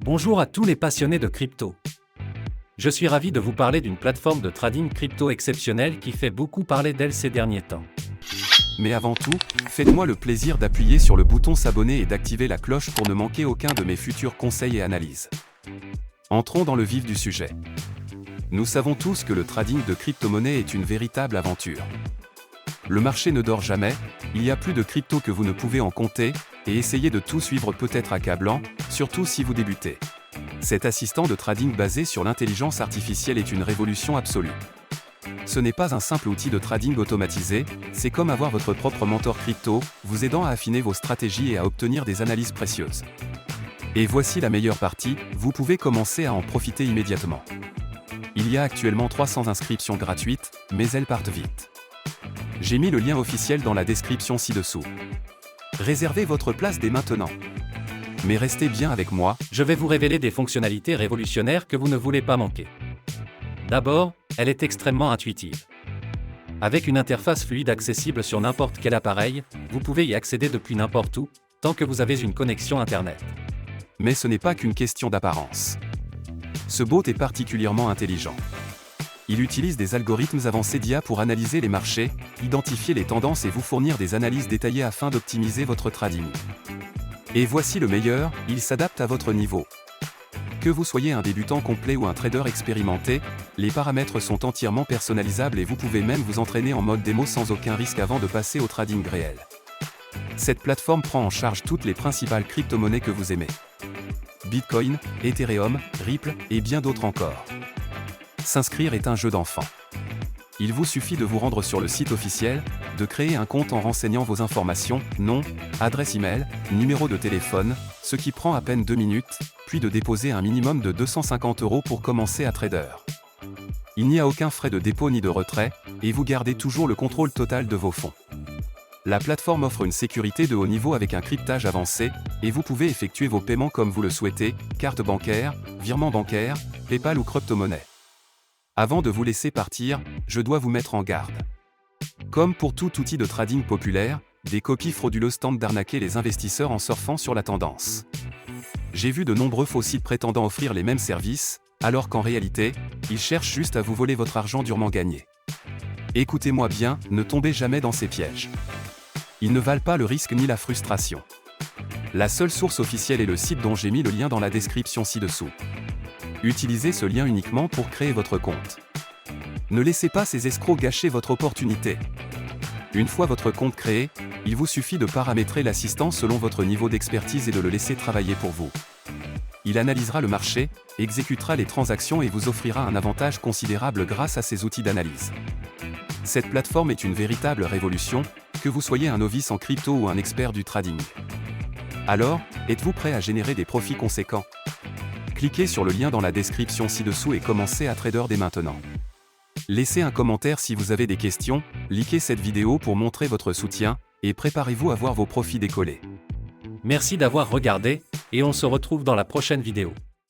Bonjour à tous les passionnés de crypto. Je suis ravi de vous parler d'une plateforme de trading crypto exceptionnelle qui fait beaucoup parler d'elle ces derniers temps. Mais avant tout, faites-moi le plaisir d'appuyer sur le bouton s'abonner et d'activer la cloche pour ne manquer aucun de mes futurs conseils et analyses. Entrons dans le vif du sujet. Nous savons tous que le trading de crypto-monnaies est une véritable aventure. Le marché ne dort jamais, il y a plus de crypto que vous ne pouvez en compter, et essayer de tout suivre peut être accablant, surtout si vous débutez. Cet assistant de trading basé sur l'intelligence artificielle est une révolution absolue. Ce n'est pas un simple outil de trading automatisé, c'est comme avoir votre propre mentor crypto, vous aidant à affiner vos stratégies et à obtenir des analyses précieuses. Et voici la meilleure partie, vous pouvez commencer à en profiter immédiatement. Il y a actuellement 300 inscriptions gratuites, mais elles partent vite. J'ai mis le lien officiel dans la description ci-dessous. Réservez votre place dès maintenant. Mais restez bien avec moi, Je vais vous révéler des fonctionnalités révolutionnaires que vous ne voulez pas manquer. D'abord, elle est extrêmement intuitive. Avec une interface fluide accessible sur n'importe quel appareil, vous pouvez y accéder depuis n'importe où, tant que vous avez une connexion Internet. mais ce n'est pas qu'une question d'apparence. Ce bot est particulièrement intelligent. Il utilise des algorithmes avancés d'IA pour analyser les marchés, identifier les tendances et vous fournir des analyses détaillées afin d'optimiser votre trading. Et voici le meilleur, il s'adapte à votre niveau. Que vous soyez un débutant complet ou un trader expérimenté, les paramètres sont entièrement personnalisables et vous pouvez même vous entraîner en mode démo sans aucun risque avant de passer au trading réel. Cette plateforme prend en charge toutes les principales crypto-monnaies que vous aimez. Bitcoin, Ethereum, Ripple et bien d'autres encore. S'inscrire est un jeu d'enfant. Il vous suffit de vous rendre sur le site officiel, de créer un compte en renseignant vos informations, nom, adresse email, numéro de téléphone, ce qui prend à peine 2 minutes, puis de déposer un minimum de 250 € pour commencer à trader. Il n'y a aucun frais de dépôt ni de retrait, et vous gardez toujours le contrôle total de vos fonds. La plateforme offre une sécurité de haut niveau avec un cryptage avancé, et vous pouvez effectuer vos paiements comme vous le souhaitez, carte bancaire, virement bancaire, PayPal ou crypto-monnaie. Avant de vous laisser partir, je dois vous mettre en garde. Comme pour tout outil de trading populaire, des copies frauduleuses tentent d'arnaquer les investisseurs en surfant sur la tendance. J'ai vu de nombreux faux sites prétendant offrir les mêmes services, alors qu'en réalité, ils cherchent juste à vous voler votre argent durement gagné. Écoutez-moi bien, ne tombez jamais dans ces pièges. Ils ne valent pas le risque ni la frustration. La seule source officielle est le site dont j'ai mis le lien dans la description ci-dessous. Utilisez ce lien uniquement pour créer votre compte. Ne laissez pas ces escrocs gâcher votre opportunité. Une fois votre compte créé, il vous suffit de paramétrer l'assistant selon votre niveau d'expertise et de le laisser travailler pour vous. Il analysera le marché, exécutera les transactions et vous offrira un avantage considérable grâce à ses outils d'analyse. Cette plateforme est une véritable révolution, que vous soyez un novice en crypto ou un expert du trading. Alors, êtes-vous prêt à générer des profits conséquents ? Cliquez sur le lien dans la description ci-dessous et commencez à trader dès maintenant. Laissez un commentaire si vous avez des questions, likez cette vidéo pour montrer votre soutien, et préparez-vous à voir vos profits décoller. Merci d'avoir regardé, et on se retrouve dans la prochaine vidéo.